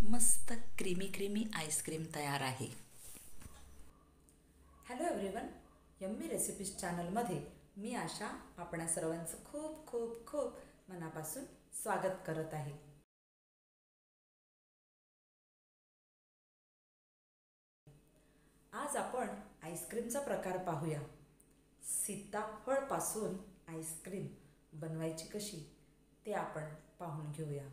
मस्त creamy ice cream तयार आहे। हॅलो एव्हरीवन, यम्मी रेसिपीज चॅनलमध्ये मी आशा आपणा सर्वांचं खूप खूप खूप मनापासून स्वागत करत आहे। आज आपण आईस्क्रीमचा प्रकार पाहूया। सीताफळपासून आईस्क्रीम बनवायची कशी ते आपण पाहून घेऊया।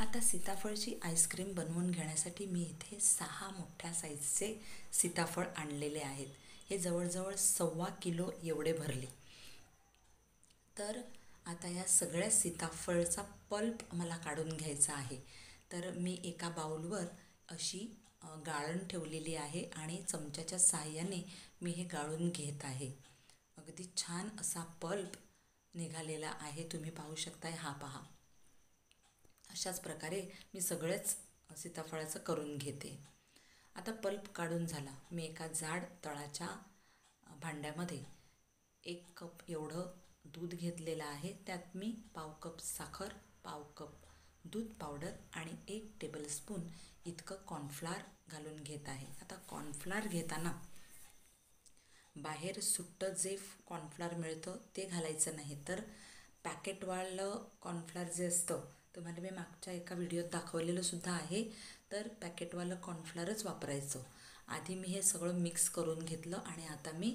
आता सीताफळची आईस्क्रीम बनवून घेण्यासाठी मी इथे 6 मोठ्या साईजचे सीताफळ आणलेले आहेत। हे जवळजवळ 1.25 किलो एवढे भरले। तर आता या सगळ्या सीताफळचा पल्प मला काढून घ्यायचा आहे। तर मी एका बाउलवर अशी गाळण ठेवलेली आहे आणि चमच्याच्या साहाय्याने मी हे गाळून घेत आहे। अगदी छान असा पल्प निघालेला आहे, तुम्ही पाहू शकताय। हा पहा, अशाच प्रकारे मी सगळेच सीताफळाचं करून घेते। आता पल्प काढून झाला। मी एका जाड तळाच्या भांड्यामध्ये 1 कप एवढं दूध घेतलेलं आहे। त्यात मी पाव कप साखर, पाव कप दूध पावडर आणि 1 टेबलस्पून इतकं कॉर्नफ्लॉर घालून घेत आहे। आता कॉर्नफ्लॉर घेताना बाहेर सुट्टं जे कॉर्नफ्लॉर मिळतं ते घालायचं नाही, तर पॅकेटवालं कॉर्नफ्लॉर जे असतं, तुम्हाला मी मागच्या एका व्हिडिओत दाखवलेलं सुद्धा आहे, तर पॅकेटवालं कॉर्नफ्लॉरच वापरायचं। आधी मी हे सगळं मिक्स करून घेतलं आणि आता मी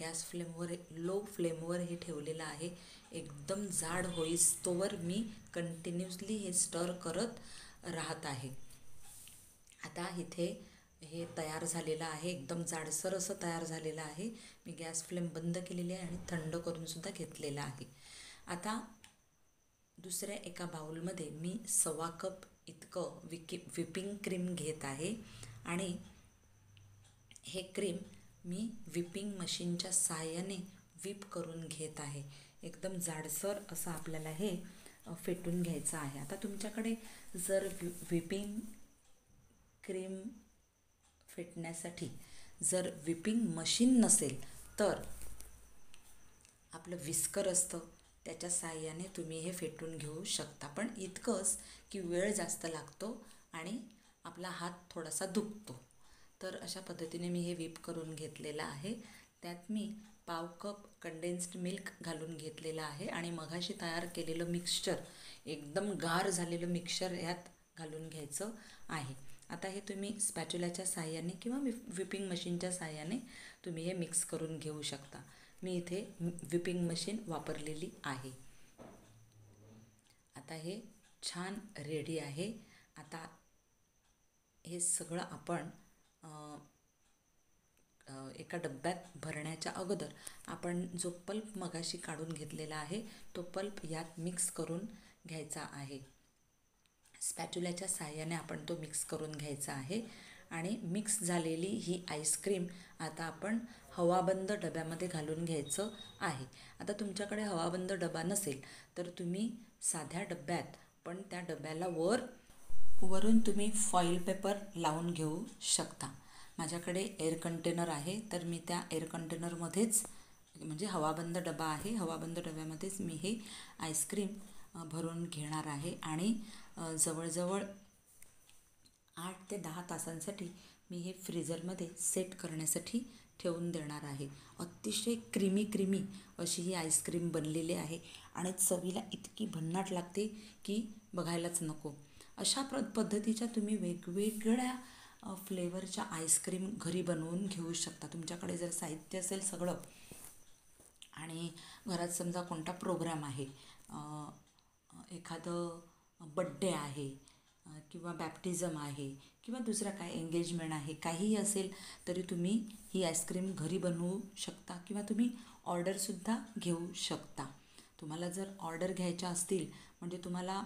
गॅस फ्लेमवर लो फ्लेमवर हे ठेवलेलं आहे। एकदम जाड होईस्तोवर मी कंटिन्युअसली हे स्टर करत राहत आहे। आता इथे हे तयार झालेलं आहे, एकदम जाडसर असं तयार झालेलं आहे। मी गॅस फ्लेम बंद केलेली आहे आणि थंड करूनसुद्धा घेतलेलं आहे। आता दुसऱ्या एका बाउलमध्ये मी 1.25 कप इतकं व्हिपिंग क्रीम घेत आहे आणि हे क्रीम मी व्हिपिंग मशीनच्या साहाय्याने व्हिप करून घेत आहे। एकदम जाडसर असं आपल्याला हे फेटून घ्यायचं आहे। आता तुमच्याकडे जर व्हिपिंग क्रीम फेटण्यासाठी जर व्हिपिंग मशीन नसेल तर आपलं विस्कर असतं, त्याच्या साहाय्याने तुम्ही हे फेटून घेऊ शकता। पण इतकंच की वेळ जास्त लागतो आणि आपला हात थोडासा दुखतो। तर अशा पद्धतीने मी हे व्हिप करून घेतलेलं आहे। त्यात मी पाव कप कंडेन्स्ड मिल्क घालून घेतलेलं आहे आणि मघाशी तयार केलेलं मिक्सचर, एकदम गार झालेलं मिक्सचर यात घालून घ्यायचं आहे। आता हे तुम्ही स्पॅच्युलाच्या साहाय्याने किंवा व्हिपिंग मशीनच्या साहाय्याने तुम्ही हे मिक्स करून घेऊ शकता। मी इथे व्हिपिंग मशीन वापरलेली आहे। आता हे छान रेडी आहे। आता हे सगळं आपण एका डब्यात भरण्याच्या अगोदर आपण जो पल्प मगाशी काढून घेतलेला आहे तो पल्प यात मिक्स करून घ्यायचा आहे। स्पॅच्युलाच्या साहाय्याने आपण तो मिक्स करून घ्यायचा आहे आणि मिक्स झालेली ही आईस्क्रीम आता आपण हवाबंद डब्यामध्ये घालून घ्यायचं आहे। आता तुमच्याकडे हवाबंद डबा नसेल तर तुम्ही साध्या डब्यात, पण त्या डब्याला वरून तुम्ही फॉईल पेपर लावून घेऊ शकता। माझ्याकडे एअर कंटेनर आहे, तर मी त्या एअर कंटेनरमध्येच, म्हणजे हवाबंद डबा आहे, हवाबंद डब्यामध्येच मी हे आईस्क्रीम भरून घेणार आहे आणि जवळजवळ 8 ते 10 तासांसाठी मी हे फ्रीजरमध्ये सेट करण्यासाठी ठेवून देणार आहे। अतिशय क्रीमी अशी ही आईस्क्रीम बनलेली आहे आणि चवीला इतकी भन्नाट लागते की बघायलाच नको। अशा पद्धतीच्या तुम्ही वेगवेगळ्या फ्लेवरच्या आईस्क्रीम घरी बनवून घेऊ शकता। तुमच्याकडे जर साहित्य असेल सगळं आणि घरात समजा कोणता प्रोग्राम आहे, एखादं बड्डे आहे किंवा बॅप्टिझम आहे किंवा दुसरा काय एंगेजमेंट आहे, काहीही असेल तरी तुम्ही ही आईस्क्रीम घरी बनवू शकता किंवा तुम्ही ऑर्डरसुद्धा घेऊ शकता। तुम्हाला जर ऑर्डर घ्यायच्या असतील, म्हणजे तुम्हाला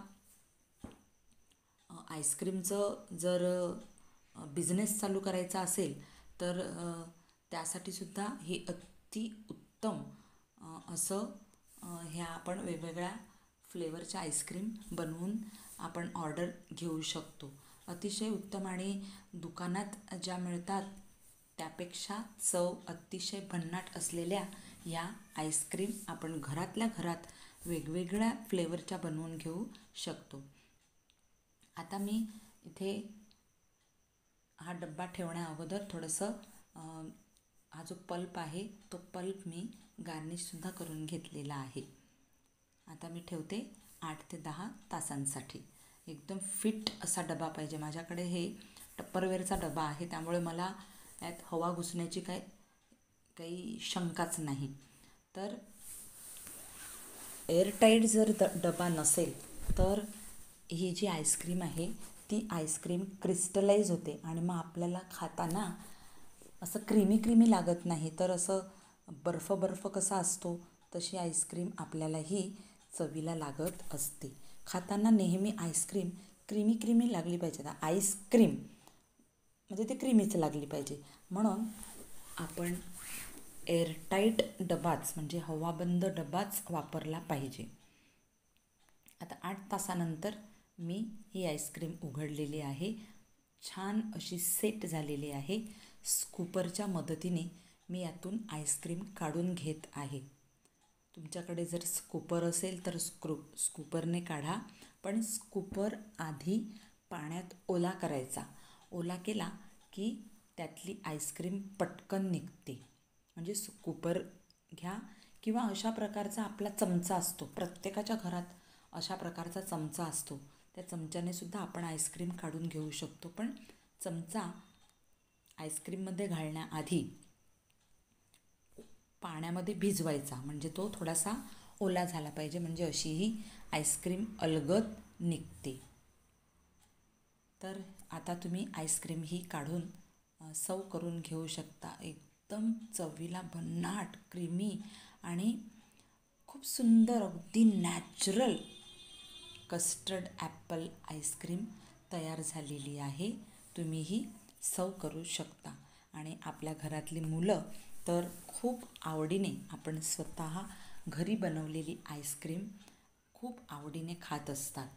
आईस्क्रीमचं जर बिझनेस चालू करायचा असेल तर त्यासाठीसुद्धा हे अतिउत्तम असं ह्या आपण वेगवेगळ्या फ्लेवरच्या आईस्क्रीम बनवून आपण ऑर्डर घेऊ शकतो। अतिशय उत्तम आणि दुकानात ज्या मिळतात त्यापेक्षा चव अतिशय भन्नाट असलेल्या या आईस्क्रीम आपण घरातल्या घरात वेगवेगळ्या फ्लेवरच्या बनवून घेऊ शकतो। आता मी इथे हा डब्बा ठेवण्या अगोदर थोडंसं हा जो पल्प आहे तो पल्प मी गार्निशसुद्धा करून घेतलेला आहे. आता मी ठेवते 8 ते 10 तासांसाठी. एकदम फिट असा डबा पाहिजे. माझ्याकडे हे टप्परवेअरचा डबा आहे, त्यामुळे मला यात हवा घुसण्याची काही शंकाच नाही. तर एअरटाईट जर डबा नसेल तर ही जी आईस्क्रीम आहे ती आईस्क्रीम क्रिस्टलाइज होते आणि मग आपल्याला खाताना असं क्रीमी क्रीमी लागत नाही, तर असं बर्फ कसा असतो तशी आईस्क्रीम आपल्यालाही चवीला लागत असते. खाताना नेहमी आईस्क्रीम क्रीमी क्रीमी लागली पाहिजे. आता आईस्क्रीम म्हणजे ते क्रीमीच लागली पाहिजे, म्हणून आपण एअरटाईट डबाच म्हणजे हवाबंद डबाच वापरला पाहिजे. आता 8 तासानंतर मी ही आईस्क्रीम उघडलेली आहे. छान अशी सेट झालेली आहे. स्कूपरच्या मदतीने मी यातून आईस्क्रीम काढून घेत आहे. तुमच्याकडे जर स्कूपर असेल तर स्कूपरने काढा, पण स्कूपर आधी पाण्यात ओला करायचा. ओला केला की त्यातली आईस्क्रीम पटकन निघते. म्हणजे स्कूपर घ्या किंवा अशा प्रकारचा आपला चमचा असतो, प्रत्येकाच्या घरात अशा प्रकारचा चमचा असतो. त्या चमच्याने सुद्धा आपण आईस्क्रीम काढून घेऊ शकतो, पण चमचा आईस्क्रीममध्ये घालण्याआधी पाण्यामध्ये भिजवायचा, म्हणजे तो थोडासा ओला झाला पाहिजे, म्हणजे अशी ही आईस्क्रीम अलगद निघते. तर आता तुम्ही आईस्क्रीम ही काढून सर्व करून घेऊ शकता. एकदम चवीला भन्नाट क्रीमी आणि खूप सुंदर अगदी नॅचरल कस्टर्ड ॲपल आईस्क्रीम तयार झालेली आहे. तुम्हीही सर्व करू शकता. आणि आपल्या घरातली मुलं तर खूप आवडीने आपण स्वतः घरी बनवलेली आईस्क्रीम खूप आवडीने खात असतात.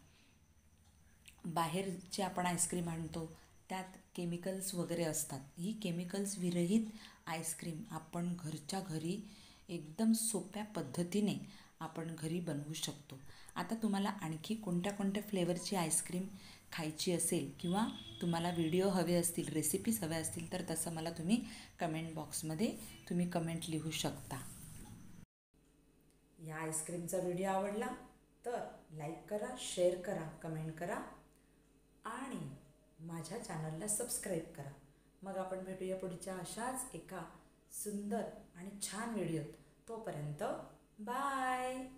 बाहेरची आपण आईस्क्रीम आणतो त्यात केमिकल्स वगैरे असतात. ही केमिकल्स विरहित आईस्क्रीम आपण घरच्या घरी एकदम सोप्या पद्धतीने आपण घरी बनवू शकतो. आता तुम्हाला आणखी कोणत्या कोणत्या फ्लेवरची आईस्क्रीम खायची असेल किंवा तुम्हाला व्हिडिओ हवे असतील, रेसिपीज हव्या असतील, तर तसं मला तुम्ही कमेंट बॉक्समध्ये तुम्ही कमेंट लिहू शकता. या आईस्क्रीमचा व्हिडिओ आवडला तर लाईक करा, शेअर करा, कमेंट करा आणि माझ्या चॅनलला सबस्क्राईब करा. मग आपण भेटूया पुढच्या अशाच एका सुंदर आणि छान व्हिडिओत. तोपर्यंत बाय.